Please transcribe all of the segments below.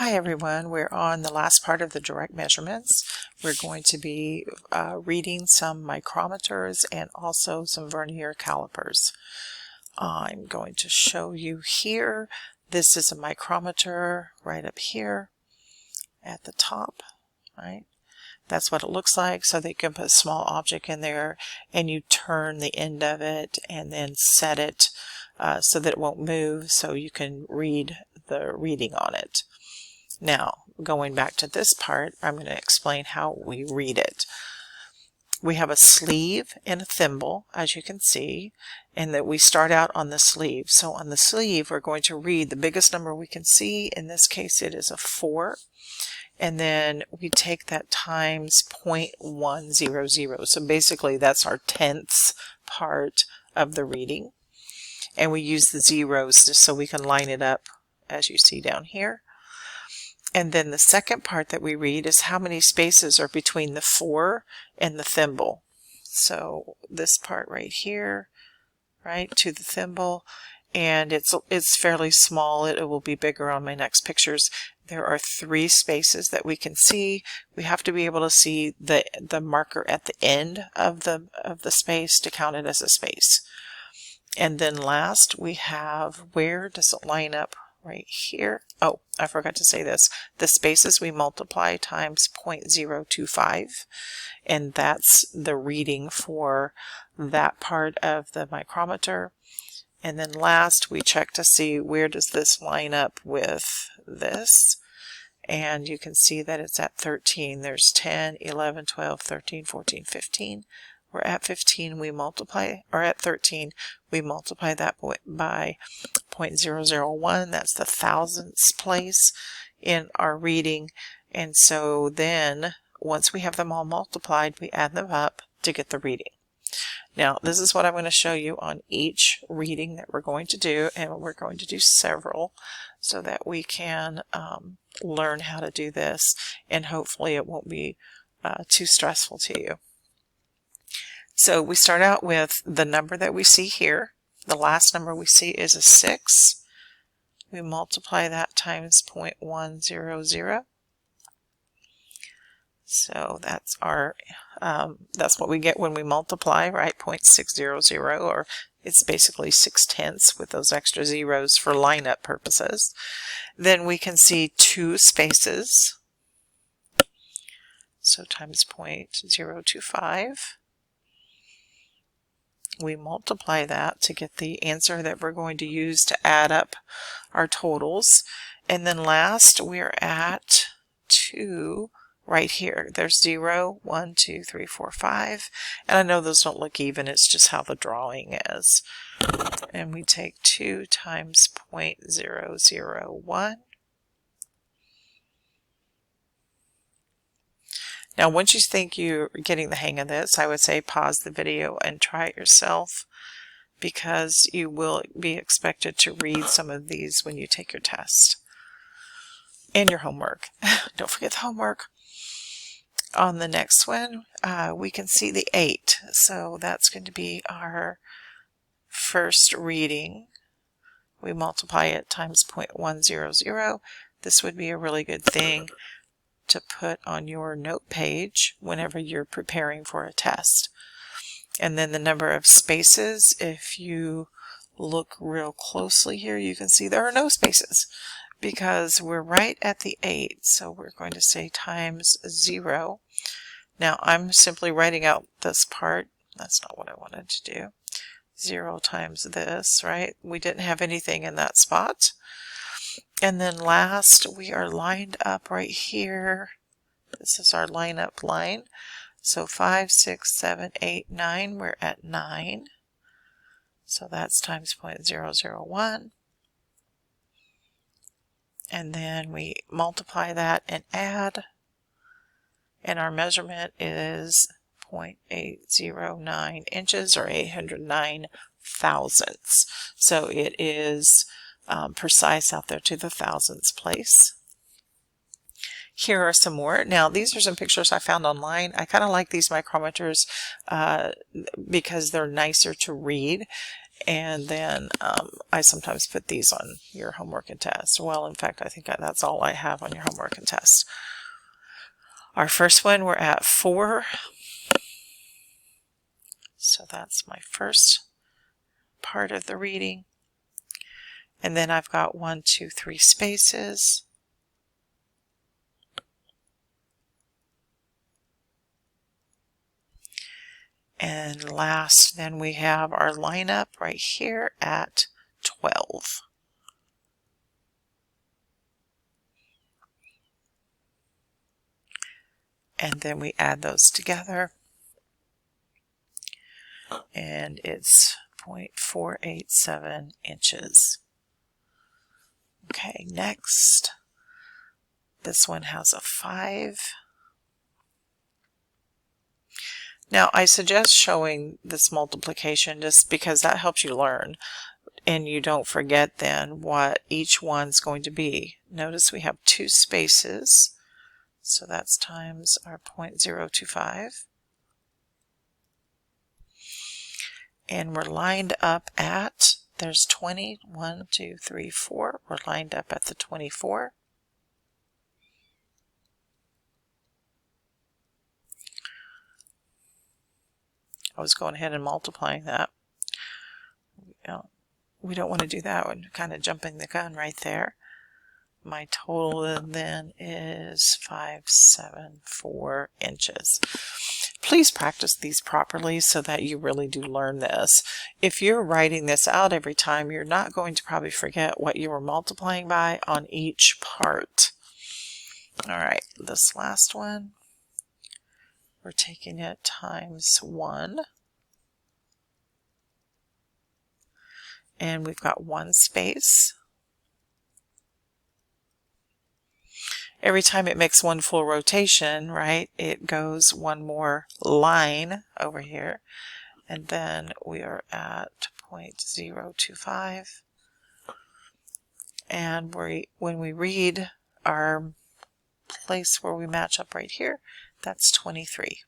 Hi everyone, we're on the last part of the direct measurements. We're going to be reading some micrometers and also some vernier calipers. I'm going to show you here. This is a micrometer right up here at the top, right? That's what it looks like. So they can put a small object in there and you turn the end of it and then set it so that it won't move so you can read the reading on it. Now, going back to this part, I'm going to explain how we read it. We have a sleeve and a thimble, as you can see, and that we start out on the sleeve. So on the sleeve, we're going to read the biggest number we can see. In this case, it is a 4. And then we take that times 0.100. So basically, that's our tenths part of the reading. And we use the zeros just so we can line it up, as you see down here. And then the second part that we read is how many spaces are between the 4 and the thimble. So this part right here, right, to the thimble, and it's fairly small. It will be bigger on my next pictures. There are 3 spaces that we can see. We have to be able to see the marker at the end of the space to count it as a space. And then last we have, where does it line up? Right here. Oh, I forgot to say this. The spaces we multiply times 0.025, and that's the reading for that part of the micrometer. And then last we check to see where does this line up with this. And you can see that it's at 13. There's 10, 11, 12, 13, 14, 15. We're at 15, we multiply, or at 13, we multiply that by 0.001. That's the thousandths place in our reading. And so then, once we have them all multiplied, we add them up to get the reading. Now, this is what I'm going to show you on each reading that we're going to do, and we're going to do several so that we can learn how to do this, and hopefully it won't be too stressful to you. So we start out with the number that we see here. The last number we see is a 6. We multiply that times 0.100. So that's our that's what we get when we multiply, right? 0.600, or it's basically 6/10 with those extra zeros for lineup purposes. Then we can see 2 spaces. So times 0.025. We multiply that to get the answer that we're going to use to add up our totals. And then last, we're at 2 right here. There's 0, 1, 2, 3, 4, 5. And I know those don't look even. It's just how the drawing is. And we take 2 times 0.001. Now, once you think you're getting the hang of this, I would say pause the video and try it yourself, because you will be expected to read some of these when you take your test and your homework. Don't forget the homework. On the next one, we can see the 8. So that's going to be our first reading. We multiply it times 0.100. This would be a really good thing to put on your note page whenever you're preparing for a test. And then the number of spaces, if you look real closely here, you can see there are no spaces because we're right at the 8. So we're going to say times 0. Now I'm simply writing out this part. That's not what I wanted to do. 0 times this, right? We didn't have anything in that spot. And then last, we are lined up right here. This is our lineup line. So 5, 6, 7, 8, 9. We're at 9. So that's times 0.001. And then we multiply that and add. And our measurement is 0.809 inches, or 809 thousandths. So it is precise out there to the thousandths place. Here are some more. Now, these are some pictures I found online. I kind of like these micrometers because they're nicer to read. And then I sometimes put these on your homework and test. Well, in fact, I think that's all I have on your homework and test. Our first one, we're at 4. So that's my first part of the reading. And then I've got 1, 2, 3 spaces. And last, then we have our lineup right here at 12. And then we add those together. And it's 0.487 inches. Okay, next. This one has a 5. Now, I suggest showing this multiplication just because that helps you learn and you don't forget then what each one's going to be. Notice we have 2 spaces, so that's times our 0.025. And we're lined up at, there's 20, 1, 2, 3, 4. We're lined up at the 24. I was going ahead and multiplying that. We don't want to do that. We're kind of jumping the gun right there. My total then is 574 inches. Please practice these properly so that you really do learn this. If you're writing this out every time, you're not going to probably forget what you were multiplying by on each part. All right, this last one, we're taking it times 1. And we've got 1 space. Every time it makes 1 full rotation, right, it goes 1 more line over here. And then we are at 0.025. And when we read our place where we match up right here, that's 23.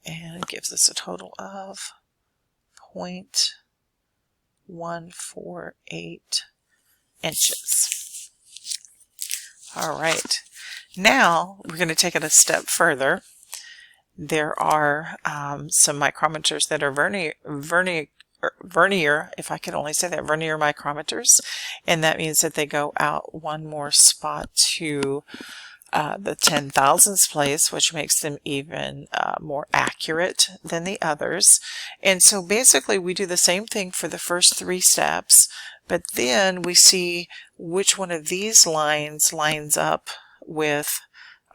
And it gives us a total of 0.148 inches. All right, now we're going to take it a step further. There are some micrometers that are vernier, if I could only say that, vernier micrometers, and that means that they go out 1 more spot to the 10,000ths place, which makes them even more accurate than the others. And so basically we do the same thing for the first 3 steps, but then we see which one of these lines lines up with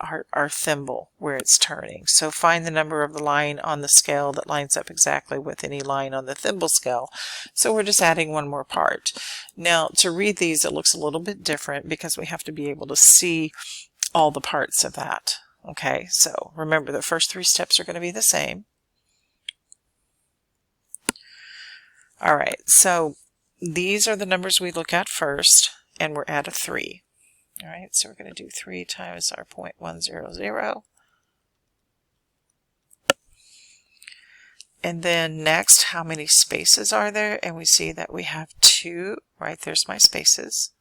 our thimble where it's turning. So find the number of the line on the scale that lines up exactly with any line on the thimble scale. So we're just adding 1 more part. Now to read these, it looks a little bit different because we have to be able to see all the parts of that. Okay, so remember the first 3 steps are going to be the same. All right, so these are the numbers we look at first, and we're at a 3. All right, so we're going to do 3 times our 0.100. And then next, how many spaces are there? And we see that we have 2. Right, there's my spaces.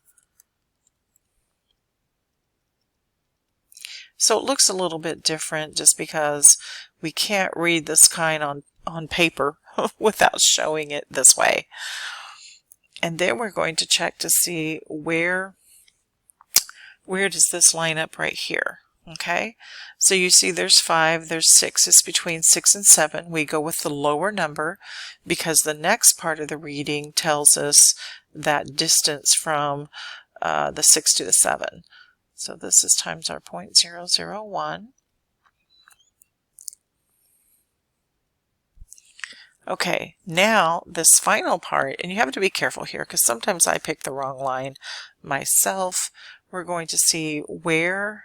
So it looks a little bit different just because we can't read this kind on paper without showing it this way. And then we're going to check to see where does this line up right here. Okay, so you see there's 5, there's 6, it's between 6 and 7. We go with the lower number because the next part of the reading tells us that distance from the 6 to the 7. So this is times our 0.001. Okay, now this final part, and you have to be careful here because sometimes I pick the wrong line myself. We're going to see where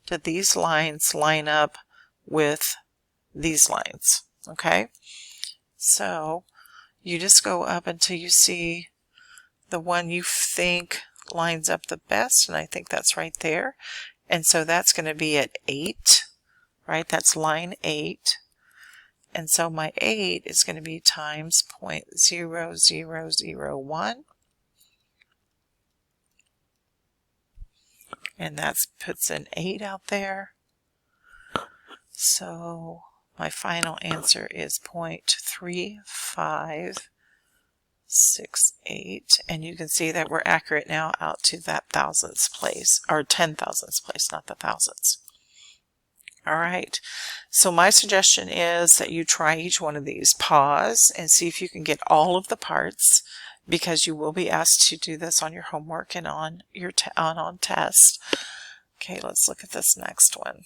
do these lines line up with these lines. Okay, so you just go up until you see the one you think lines up the best, and I think that's right there. And so that's going to be at 8, right? That's line 8. And so my 8 is going to be times 0.0001. And that puts an 8 out there. So my final answer is 0.3568. And you can see that we're accurate now out to that thousandths place, or 10,000ths place, not the thousandths. All right, so my suggestion is that you try each one of these. Pause and see if you can get all of the parts, because you will be asked to do this on your homework and on your on test. Okay, let's look at this next one.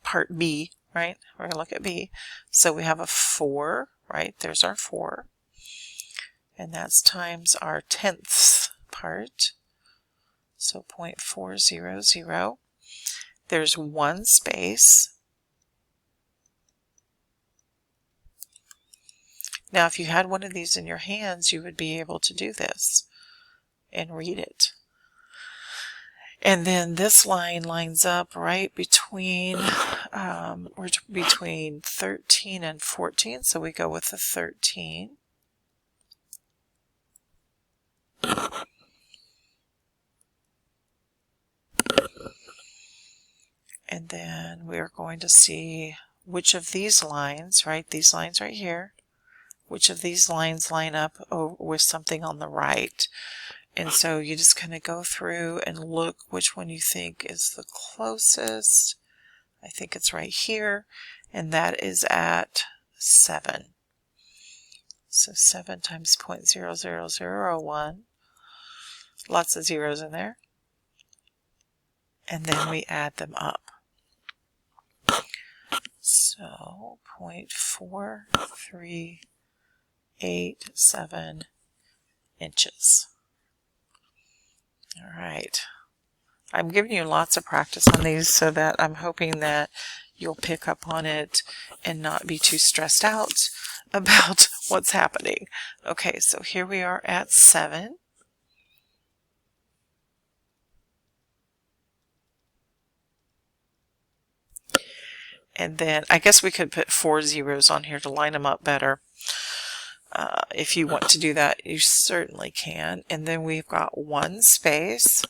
Part B, right? We're going to look at B. So we have a 4, right? There's our 4. And that's times our tenths part. So 0.400. There's one space. Now, if you had one of these in your hands, you would be able to do this and read it. And then this line lines up right between, we're between 13 and 14, so we go with the 13. And then we're going to see which of these lines, right, these lines right here, which of these lines line up with something on the right. And so you just kind of go through and look which one you think is the closest. I think it's right here, and that is at 7. So 7 times 0.0001. Lots of zeros in there. And then we add them up. So 0.4387 inches. All right. I'm giving you lots of practice on these so that I'm hoping that you'll pick up on it and not be too stressed out about what's happening. Okay, so here we are at 7. And then I guess we could put 4 zeros on here to line them up better. If you want to do that, you certainly can. And then we've got one space.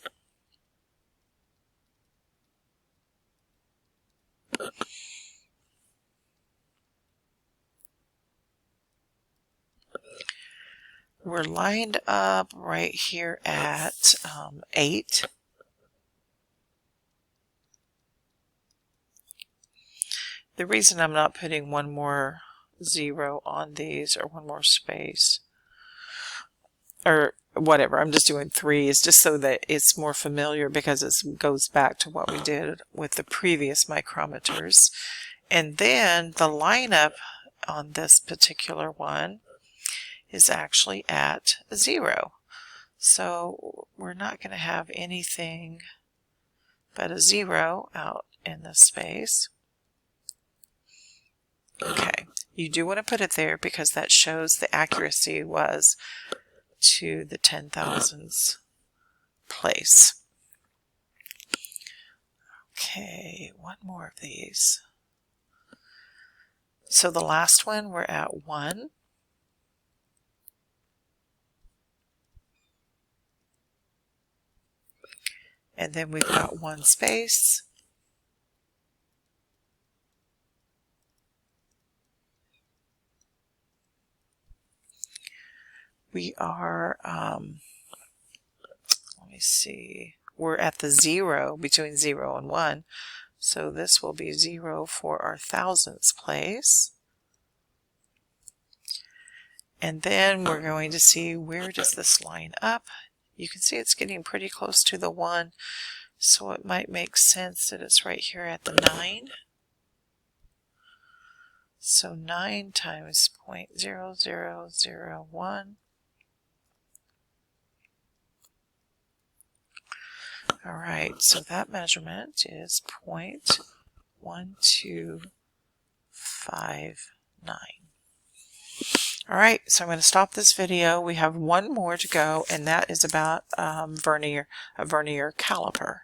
We're lined up right here at 8. The reason I'm not putting one more 0 on these, or one more space, or whatever, I'm just doing 3, is just so that it's more familiar, because it goes back to what we did with the previous micrometers. And then the lineup on this particular one is actually at 0. So we're not going to have anything but a 0 out in this space. Okay, you do want to put it there because that shows the accuracy was to the 10,000ths place. Okay, one more of these. So the last one, we're at 1. And then we've got one space. We are, let me see, we're at the 0, between 0 and 1. So this will be 0 for our thousandths place. And then we're going to see, where does this line up? You can see it's getting pretty close to the 1, so it might make sense that it's right here at the 9. So 9 times 0.0001. All right, so that measurement is 0.1259. All right, so I'm going to stop this video. We have one more to go, and that is about a vernier caliper.